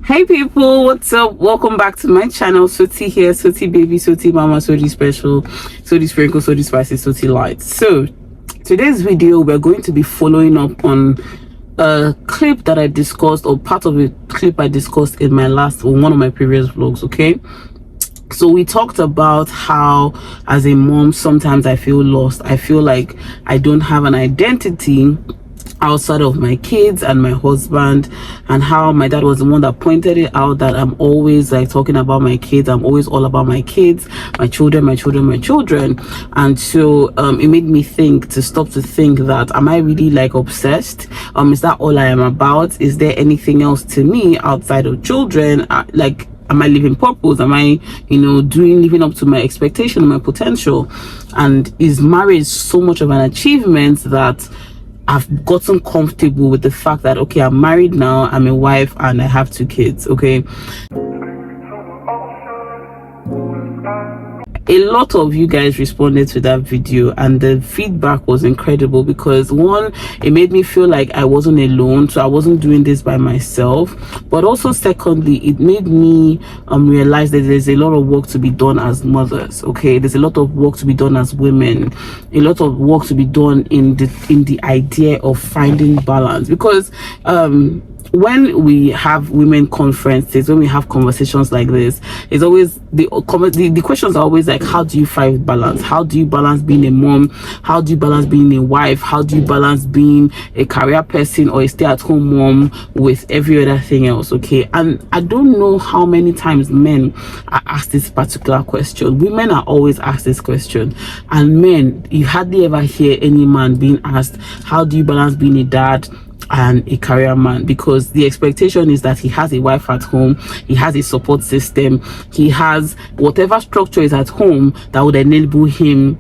Hey people, what's up? Welcome back to my channel. Soti here, Soti baby, Soti mama, Soti special, Soti sprinkle, Soti spicy, Soti light. So today's video, we're going to be following up on a clip that I discussed, or part of a clip I discussed in my last, or one of my previous vlogs. Okay, so we talked about how as a mom sometimes I feel lost. I feel like I don't have an identity outside of my kids and my husband, and how my dad was the one that pointed it out, that I'm always like talking about my kids. I'm always all about my kids, my children, my children, my children. And so it made me think, to stop to think, that am I really like obsessed? Is that all I am about? Is there anything else to me outside of children? Like, am I living purpose? Am I, living up to my expectation, my potential? And is marriage so much of an achievement that I've gotten comfortable with the fact that, okay, I'm married now, I'm a wife, and I have 2 kids? Okay, a lot of you guys responded to that video, and the feedback was incredible, because one, it made me feel like I wasn't alone, so I wasn't doing this by myself. But also secondly, it made me realize that there's a lot of work to be done as mothers. Okay, there's a lot of work to be done as women, a lot of work to be done in the idea of finding balance. Because when we have women conferences, when we have conversations like this, it's always the questions are always like, how do you find balance? How do you balance being a mom? How do you balance being a wife? How do you balance being a career person or a stay-at-home mom with every other thing else? Okay, and I don't know how many times men are asked this particular question. Women are always asked this question, and men, you hardly ever hear any man being asked, how do you balance being a dad and a career man? Because the expectation is that he has a wife at home, he has a support system, he has whatever structure is at home that would enable him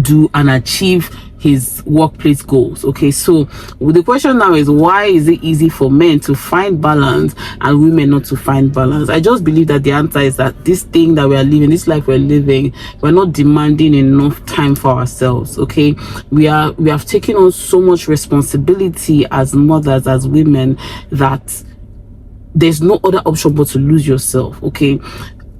do and achieve his workplace goals. Okay, so the question now is, why is it easy for men to find balance and women not to find balance? I just believe that the answer is that this thing that we are living, this life we're living, we're not demanding enough time for ourselves. Okay, we have taken on so much responsibility as mothers, as women, that there's no other option but to lose yourself. Okay,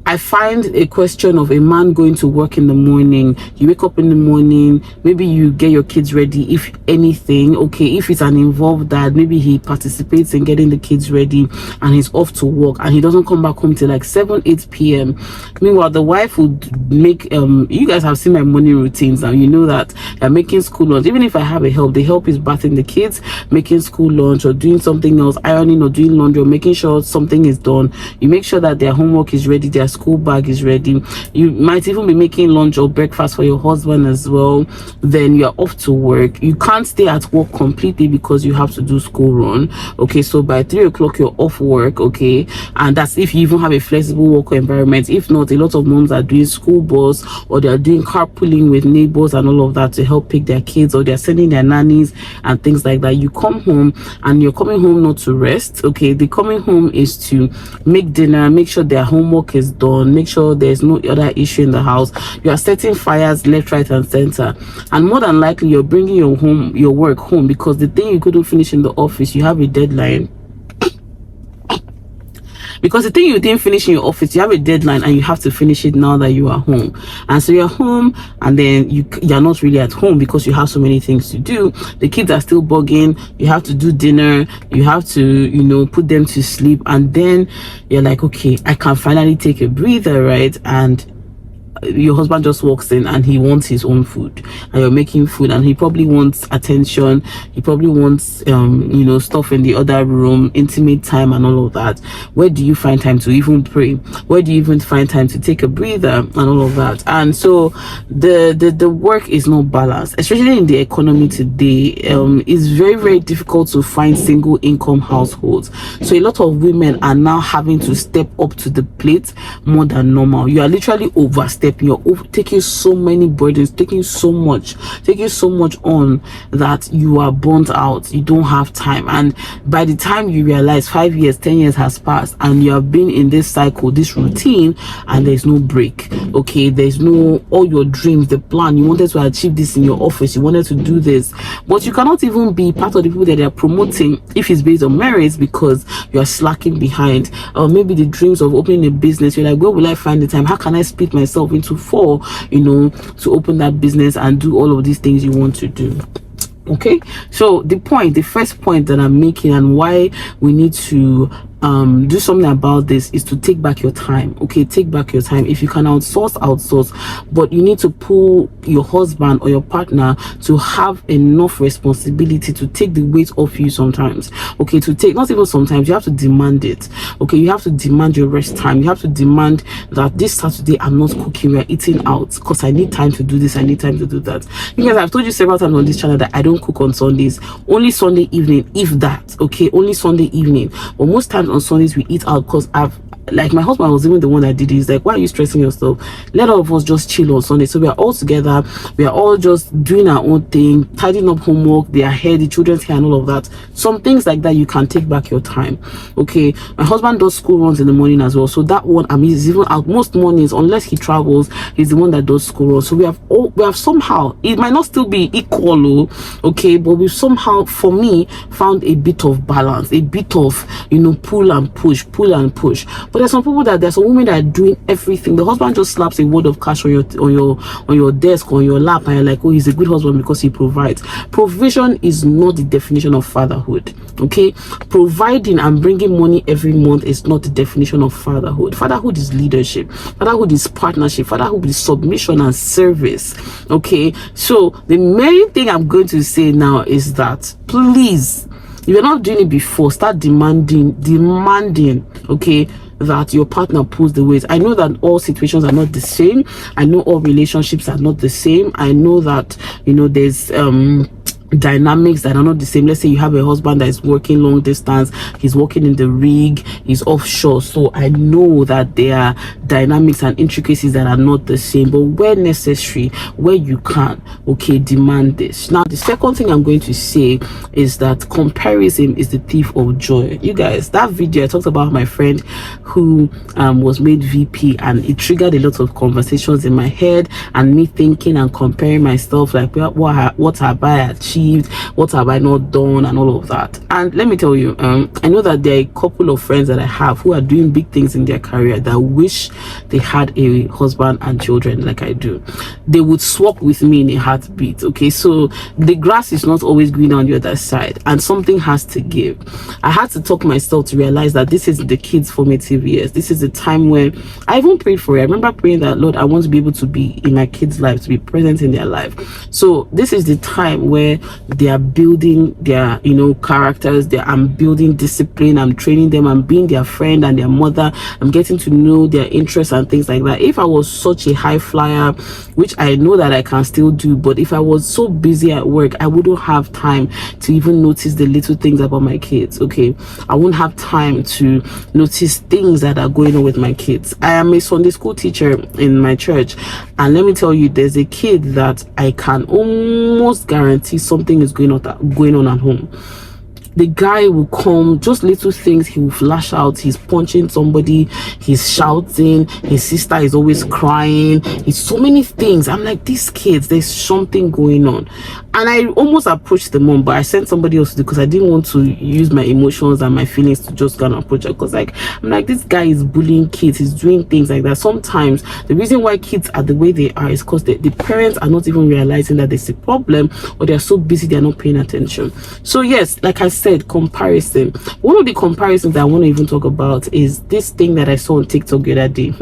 I find a question of a man going to work in the morning, you wake up in the morning, maybe you get your kids ready, if anything. Okay, if it's an involved dad, maybe he participates in getting the kids ready and he's off to work, and he doesn't come back home till like 7-8 p.m. Meanwhile, the wife would make you guys have seen my morning routines now. You know that I'm making school lunch. Even if I have a help, the help is bathing the kids, making school lunch, or doing something else, ironing or doing laundry, or making sure something is done. You make sure that their homework is ready, their school bag is ready. You might even be making lunch or breakfast for your husband as well. Then you're off to work. You can't stay at work completely because you have to do school run. Okay, so by 3 o'clock you're off work. Okay, and that's if you even have a flexible work environment. If not, a lot of moms are doing school bus, or they're doing carpooling with neighbors and all of that to help pick their kids, or they're sending their nannies and things like that. You come home, and you're coming home not to rest. Okay, the coming home is to make dinner, make sure their homework is done, make sure there's no other issue in the house. You are setting fires left, right, and center, and more than likely you're bringing your work home, because the thing you couldn't finish in the office, you have a deadline. Because the thing you didn't finish in your office, you have a deadline, and you have to finish it now that you are home. And so you're home, and then you're not really at home because you have so many things to do. The kids are still bugging, you have to do dinner, you have to put them to sleep, and then you're like, okay, I can finally take a breather, right? And your husband just walks in and he wants his own food, and you're making food, and he probably wants attention, he probably wants stuff in the other room, intimate time and all of that. Where do you find time to even pray? Where do you even find time to take a breather and all of that? And so the work is not balanced, especially in the economy today. It's very, very difficult to find single income households. So a lot of women are now having to step up to the plate, more than normal. You are literally overstepping. You're taking so many burdens, taking so much on, that you are burnt out. You don't have time. And by the time you realize 5 years, 10 years has passed, and you have been in this cycle, this routine, and there's no break. Okay, there's no, all your dreams, the plan, you wanted to achieve this in your office, you wanted to do this, but you cannot even be part of the people that they are promoting if it's based on merits, because you are slacking behind. Or maybe the dreams of opening a business, you're like, where will I find the time? How can I split myself into 4, to open that business and do all of these things you want to do? Okay, so the first point that I'm making, and why we need to do something about this, is to take back your time. Okay, take back your time. If you can outsource, but you need to pull your husband or your partner to have enough responsibility to take the weight off you sometimes. Okay, to take, not even sometimes, you have to demand it. Okay, you have to demand your rest time. You have to demand that this Saturday I'm not cooking, we're eating out, because I need time to do this, I need time to do that. Because I've told you several times on this channel that I don't cook on Sundays, only Sunday evening, if that. Okay, only Sunday evening. But most times on Sundays we eat out, because like my husband was even the one that did it. He's like, why are you stressing yourself? Let all of us just chill on Sunday. So we are all together, we are all just doing our own thing, tidying up homework, their hair, the children's hair, and all of that. Some things like that, you can take back your time. Okay, my husband does school runs in the morning as well, so that one, I mean, he's even out most mornings, unless he travels. He's the one that does school runs. So we have somehow, it might not still be equal, okay, but we've somehow, for me, found a bit of balance, a bit of, pull and push. But there's some people there's some women that are doing everything. The husband just slaps a word of cash on your desk, on your lap, and you're like, oh, he's a good husband because he provides. Provision is not the definition of fatherhood. Okay, providing and bringing money every month is not the definition of fatherhood. Fatherhood is leadership. Fatherhood is partnership. Fatherhood is submission and service. Okay, so the main thing I'm going to say now is that, please, if you're not doing it before, start demanding, okay, that your partner pulls the weight. I know that all situations are not the same. I know all relationships are not the same. I know that, there's dynamics that are not the same. Let's say you have a husband that is working long distance, he's working in the rig, he's offshore, so I know that there are dynamics and intricacies that are not the same. But where necessary, where you can, okay, demand this. Now the second thing I'm going to say is that comparison is the thief of joy. You guys, that video I talked about my friend who was made VP, and it triggered a lot of conversations in my head, and me thinking and comparing myself, like, what have I achieved, what have I not done, and all of that. And let me tell you, I know that there are a couple of friends that I have who are doing big things in their career that wish they had a husband and children like I do. They would swap with me in a heartbeat. Okay, so the grass is not always green on the other side, and something has to give. I had to talk myself to realize that this is the kids' formative years. This is the time where I even prayed for it. I remember praying that, Lord, I want to be able to be in my kids' life, to be present in their life. So this is the time where they are building their characters. I'm building discipline, I'm training them, I'm being their friend and their mother, I'm getting to know their interests and things like that. If I was such a high flyer, which I know that I can still do, but if I was so busy at work, I wouldn't have time to even notice the little things about my kids. Okay, I won't have time to notice things that are going on with my kids. I am a Sunday school teacher in my church, and let me tell you, there's a kid that I can almost guarantee something is going on at home. The guy will come, just little things, he will flash out. He's punching somebody, he's shouting, his sister is always crying. It's so many things. I'm like, these kids, there's something going on. And I almost approached the mom, but I sent somebody else because I didn't want to use my emotions and my feelings to just go and approach her. Because I'm like, this guy is bullying kids, he's doing things like that. Sometimes the reason why kids are the way they are is because the parents are not even realizing that there's a problem, or they're so busy they're not paying attention. So yes, like I said, comparison. One of the comparisons that I want to even talk about is this thing that I saw on TikTok the other day.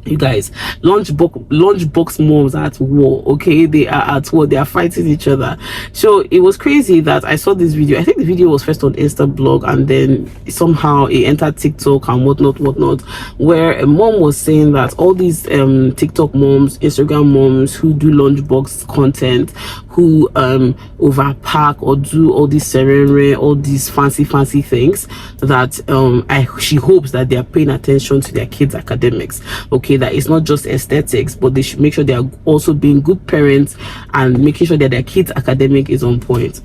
You guys, lunchbox moms are at war. Okay, they are at war, they are fighting each other. So it was crazy that I saw this video. I think the video was first on Insta blog, and then somehow it entered TikTok and whatnot, where a mom was saying that all these TikTok moms, Instagram moms who do lunchbox content, who overpack or do all these serene, all these fancy things, that she hopes that they are paying attention to their kids' academics. Okay, that it's not just aesthetics, but they should make sure they are also being good parents and making sure that their kids' academic is on point.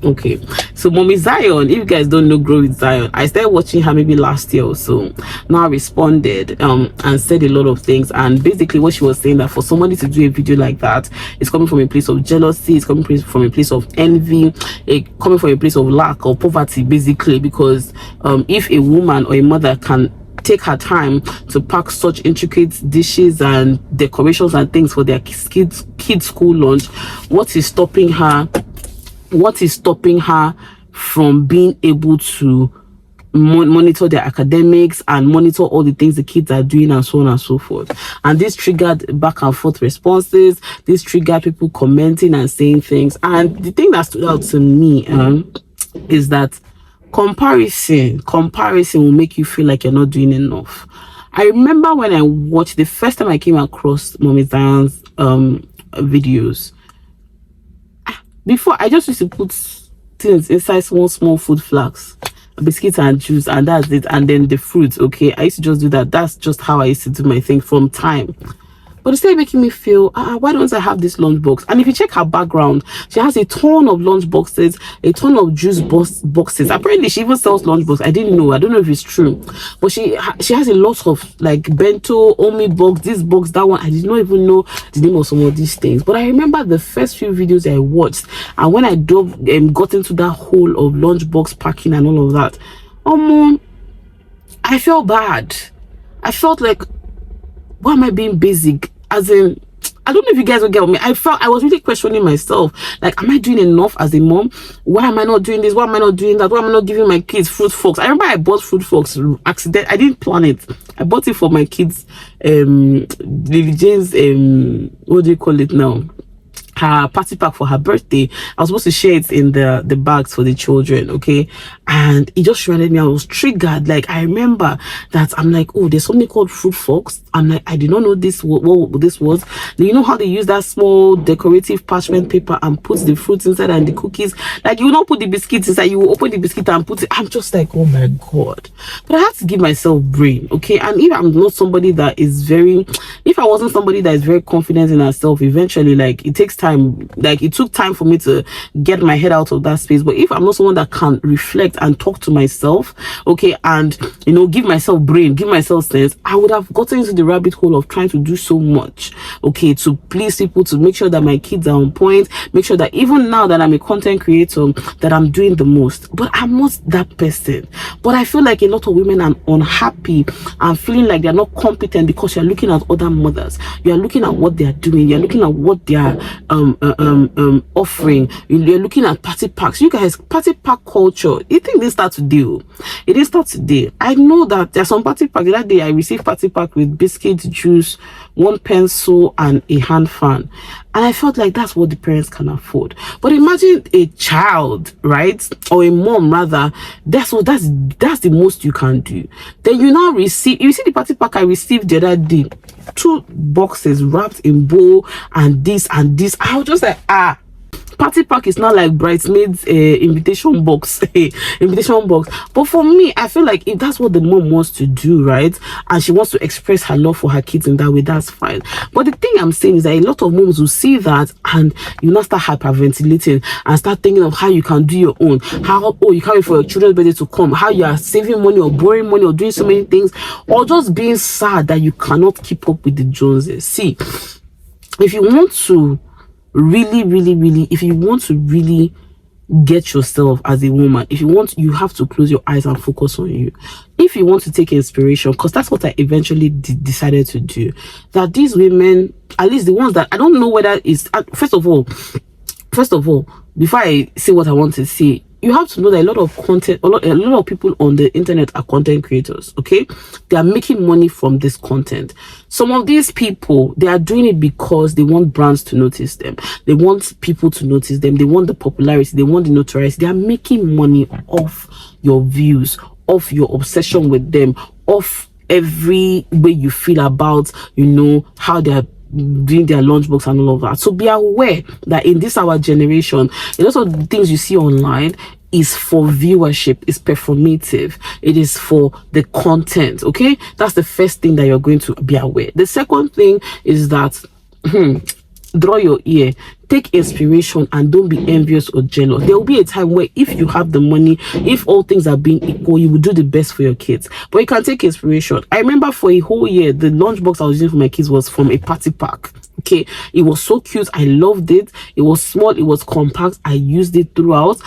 Okay, so Mommy Zion, if you guys don't know Grow with Zion, I started watching her maybe last year or so. Now I responded and said a lot of things, and basically what she was saying, that for somebody to do a video like that, it's coming from a place of jealousy, it's coming from a place of envy, coming from a place of lack or poverty, basically, because if a woman or a mother can take her time to pack such intricate dishes and decorations and things for their kids school lunch, what is stopping her from being able to monitor their academics and monitor all the things the kids are doing, and so on and so forth? And this triggered back and forth responses. This triggered people commenting and saying things. And the thing that stood out to me is that comparison will make you feel like you're not doing enough. I remember when I watched the first time I came across Mommy Zion's videos, before, I just used to put things inside small food flags, biscuits and juice, and that's it, and then the fruits. Okay, I used to just do that. That's just how I used to do my thing from time. But instead of making me feel, why don't I have this lunchbox? And if you check her background, she has a ton of lunch boxes, a ton of juice boxes. Apparently, she even sells lunchbox. I didn't know. I don't know if it's true. But she has a lot of like bento, omi box, this box, that one. I did not even know the name of some of these things. But I remember the first few videos I watched, and when I got into that whole of lunchbox packing and all of that, I felt bad. I felt like, why am I being basic? As in, I don't know if you guys will get me. I was really questioning myself. Like, am I doing enough as a mom? Why am I not doing this? Why am I not doing that? Why am I not giving my kids fruit forks? I remember I bought fruit forks accident. I didn't plan it. I bought it for my kids. Lily Jane's what do you call it now? Her party pack for her birthday. I was supposed to share it in the bags for the children, okay? And it just reminded me, I was triggered. Like, I remember that I'm like, oh, there's something called fruit forks. I'm like, I did not know this what this was. You know how they use that small decorative parchment paper and put the fruits inside and the cookies? Like, you will not put the biscuits inside, you will open the biscuit and put it. I'm just like, oh my god. But I have to give myself brain, okay? And if I'm not somebody that is if I wasn't somebody that is very confident in herself, eventually, like, it takes time. Like, it took time for me to get my head out of that space. But if I'm not someone that can reflect and talk to myself, okay, and give myself brain, give myself sense, I would have gotten into the rabbit hole of trying to do so much, okay, to please people, to make sure that my kids are on point, make sure that even now that I'm a content creator, that I'm doing the most. But I'm not that person. But I feel like a lot of women are unhappy and feeling like they're not competent because you're looking at other mothers, you're looking at what they're doing, you're looking at what they're offering, you're looking at party packs. You guys, party pack culture, you think they start today? It didn't start today. I know that there's some party pack. That day I received party pack with biscuits, juice, one pencil, and a hand fan, and I felt like that's what the parents can afford. But imagine a child, right, or a mom rather, that's the most you can do. Then you now receive, you see the party pack I received the other day, 2 boxes wrapped in bow and this and this. I was just like, party pack is not like bridesmaids invitation box. But for me, I feel like if that's what the mom wants to do, right, and she wants to express her love for her kids in that way, that's fine. But the thing I'm saying is that a lot of moms will see that and you now start hyperventilating and start thinking of how you can do your own, how you can't wait for your children's birthday to come, how you are saving money or borrowing money or doing so many things, or just being sad that you cannot keep up with the Joneses. See, if you want to really, if you want to really get yourself as a woman, you have to close your eyes and focus on you. If you want to take inspiration, because that's what I eventually decided to do, that these women, at least the ones that I don't know whether it's first of all, before I say what I want to say, you have to know that a lot of content, a lot of people on the internet are content creators, okay? They are making money from this content. Some of these people, they are doing it because they want brands to notice them. They want people to notice them. They want the popularity. They want the notoriety. They are making money off your views, off your obsession with them, off every way you feel about, how they are doing their lunchbox and all of that. So be aware that in this our generation, a lot of the things you see online is for viewership, is performative, it is for the content. Okay, that's the first thing that you're going to be aware. The second thing is that draw your ear, take inspiration, and don't be envious or jealous. There will be a time where if you have the money, if all things are being equal, you will do the best for your kids, but you can take inspiration. I remember for a whole year the lunchbox I was using for my kids was from a party pack. Okay, it was so cute, I loved it. It was small, it was compact, I used it throughout.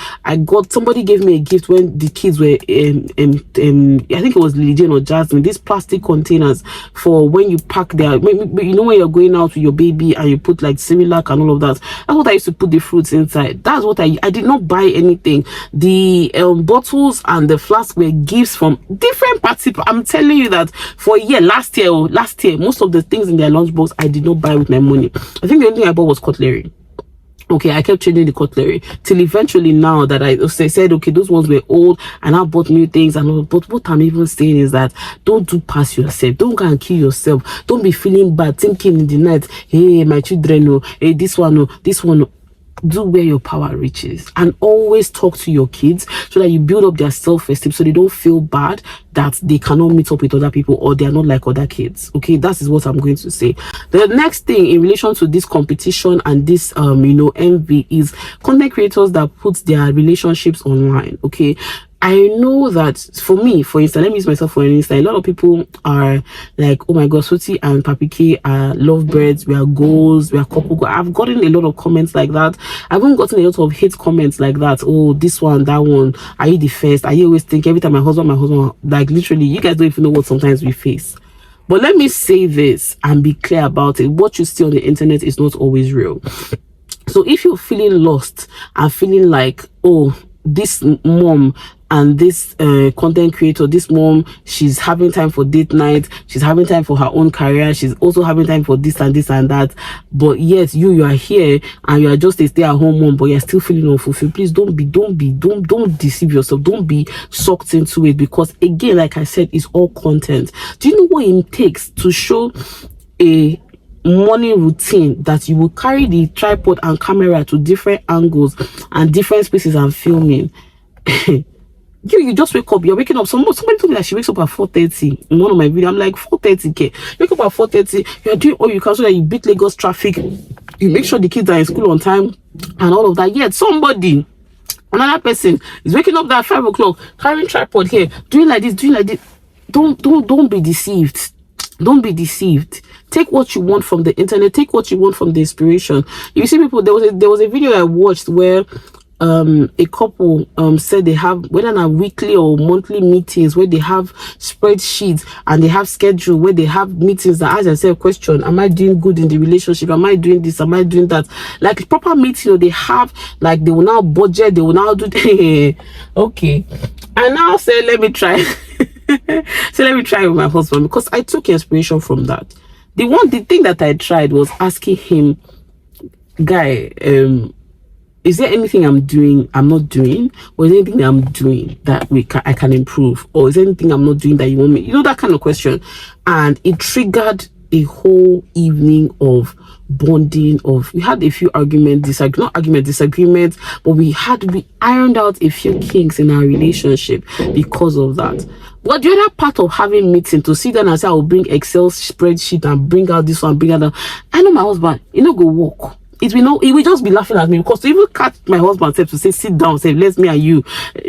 Somebody gave me a gift when the kids were I think it was Lily Jane or Jasmine, these plastic containers for when you pack their, you know, when you're going out with your baby and you put like Similac and all of that. That's what I used to put the fruits inside. That's what I did not buy anything. The bottles and the flasks were gifts from different parties. I'm telling you that for a year, last year, most of the things in their lunchbox I did not buy with my money. I think the only thing I bought was cutlery. Okay, I kept changing the cutlery till eventually now that I said, okay, those ones were old and I bought new things and all. But what I'm even saying is that don't do past yourself. Don't go and kill yourself. Don't be feeling bad, thinking in the night, hey, my children, oh, hey, this one, oh, this one, oh. Do where your power reaches, and always talk to your kids so that you build up their self-esteem, so they don't feel bad that they cannot meet up with other people or they are not like other kids. Okay, that is what I'm going to say. The next thing in relation to this competition and this envy is content creators that put their relationships online. Okay, I know that for me, for instance, let me use myself for an instance. A lot of people are like, oh my God, Suti and Papi K are lovebirds, we are goals, we are couple goals. I've gotten a lot of comments like that. I haven't gotten a lot of hate comments like that. Oh, this one, that one. Are you the first? Are you always think every time my husband, like literally, you guys don't even know what sometimes we face. But let me say this and be clear about it. What you see on the internet is not always real. So if you're feeling lost and feeling like, oh, this mom and this content creator, this mom, she's having time for date night, she's having time for her own career, she's also having time for this and this and that, but yet you are here and you are just a stay-at-home mom, but you're still feeling unfulfilled. Please don't deceive yourself. Don't be sucked into it, because again, like I said, it's all content. Do you know what it takes to show a morning routine that you will carry the tripod and camera to different angles and different spaces and filming? You just wake up, you're waking up. Somebody told me that she wakes up at 4:30 in one of my videos. I'm like, 4:30, wake up at 4:30, you're doing all you can so that you beat Lagos traffic, you make sure the kids are in school on time and all of that. Yet somebody, another person, is waking up at 5 o'clock, carrying tripod here, doing like this. Don't be deceived. Don't be deceived. Take what you want from the internet. Take what you want from the inspiration. You see, people, there was a video I watched where a couple said they have, whether not weekly or monthly meetings, where they have spreadsheets and they have schedule where they have meetings that ask themselves question: am I doing good in the relationship? Am I doing this? Am I doing that? Like proper meeting, they have, like, they will now budget, they will now do okay. And now say, let me try. So let me try with my husband, because I took inspiration from that. The thing that I tried was asking him, guy, is there anything I'm not doing, or is there anything that I'm doing that I can improve, or is there anything I'm not doing that you want me, that kind of question. And it triggered a whole evening of bonding. We had a few disagreements, but we ironed out a few kinks in our relationship because of that. But the other part of having meeting, to sit down and say, I will bring Excel spreadsheet and bring out this one, bring out that, I know my husband, go walk. He will just be laughing at me, because to even catch my husband to say, sit down, say, let's me and you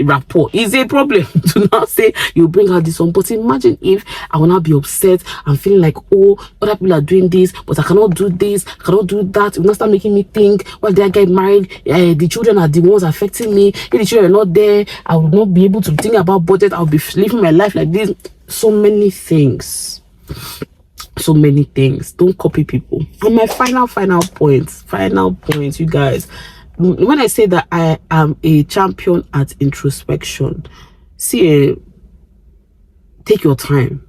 rapport, is a problem. To not say, you bring out this one. But imagine if I will not be upset and feeling like, oh, other people are doing this, but I cannot do this, I cannot do that. It will not start making me think, well, did I get married? The children are the ones affecting me. If the children are not there, I will not be able to think about budget. I'll be living my life like this. So many things. Don't copy people. And my final point, you guys, when I say that I am a champion at introspection, see, take your time.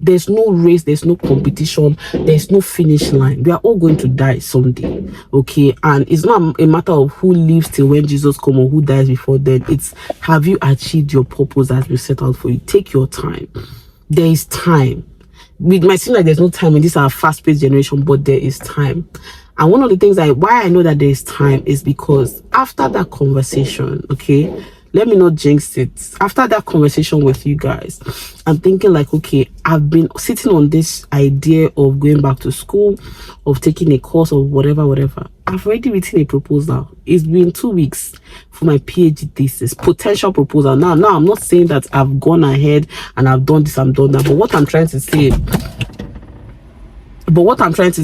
There's no race, there's no competition, there's no finish line. We are all going to die someday, okay? And it's not a matter of who lives till when Jesus comes or who dies before then. It's, have you achieved your purpose that we set out for you? Take your time. There is time. it might seem like there's no time in this our fast-paced generation, but there is time. And one of the things why I know that there is time is because after that conversation, okay, let me not jinx it. After that conversation with you guys, I'm thinking like, okay, I've been sitting on this idea of going back to school, of taking a course or whatever. I've already written a proposal. It's been 2 weeks for my PhD thesis, potential proposal. Now, I'm not saying that I've gone ahead and I've done this, I've done that. But what I'm trying to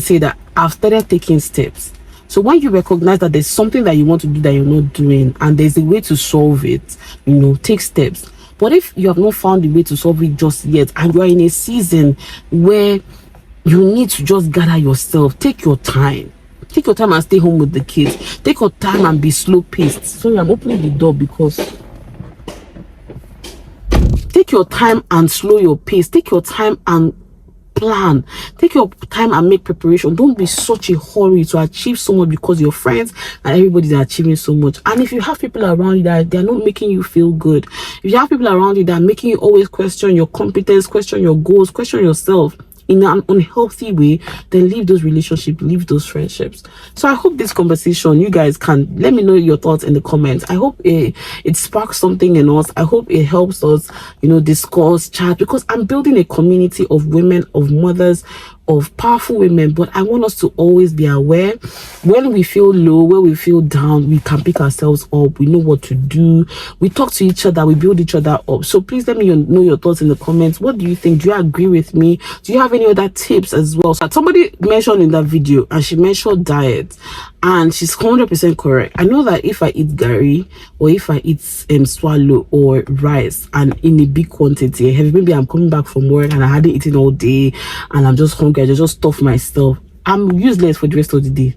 say that I've started taking steps. So when you recognize that there's something that you want to do that you're not doing, and there's a way to solve it, take steps. But if you have not found a way to solve it just yet, and you are in a season where you need to just gather yourself, take your time. Take your time and stay home with the kids. Take your time and be slow paced. Sorry, I'm opening the door because take your time and slow your pace. Take your time and plan. Take your time and make preparation. Don't be such a hurry to achieve so much because your friends and everybody's achieving so much. And if you have people around you that they're not making you feel good, if you have people around you that are making you always question your competence, question your goals, question yourself in an unhealthy way, then leave those relationships, leave those friendships. So I hope this conversation, you guys can let me know your thoughts in the comments. I hope it sparks something in us. I hope it helps us, discuss, chat, because I'm building a community of women, of mothers, of powerful women. But I want us to always be aware when we feel low, when we feel down, we can pick ourselves up. We know what to do. We talk to each other. We build each other up. So please let me know your thoughts in the comments. What do you think? Do you agree with me? Do you have any other tips as well? So somebody mentioned in that video, and she mentioned diet, and she's 100% correct. I know that if I eat gari, or if I eat swallow or rice, and in a big quantity, maybe I'm coming back from work and I hadn't eaten all day and I'm just hungry, I just stuff myself, I'm useless for the rest of the day.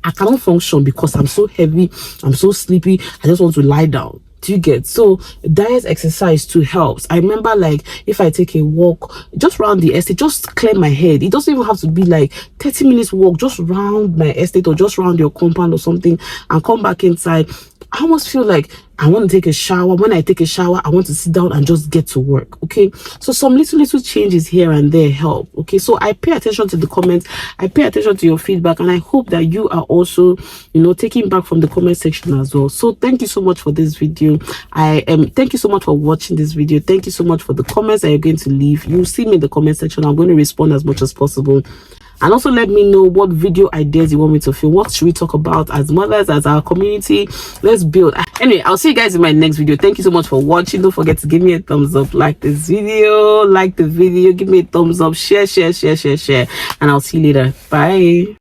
I cannot function because I'm so heavy, I'm so sleepy, I just want to lie down. Do you get? So diet exercise too helps. I remember, like, if I take a walk just around the estate, just clear my head. It doesn't even have to be like 30 minutes walk, just round my estate or just round your compound or something, and come back inside. I almost feel like I want to take a shower. When I take a shower, I want to sit down and just get to work. Okay, so some little changes here and there help. Okay, so I pay attention to the comments, I pay attention to your feedback, and I hope that you are also, taking back from the comment section as well. So thank you so much for this video. Thank you so much for watching this video. Thank you so much for the comments that you're going to leave. You'll see me in the comment section. I'm going to respond as much as possible. And also let me know what video ideas you want me to film. What should we talk about as mothers, as our community? Let's build. Anyway, I'll see you guys in my next video. Thank you so much for watching. Don't forget to give me a thumbs up, like this video, like the video, give me a thumbs up, share, and I'll see you later. Bye.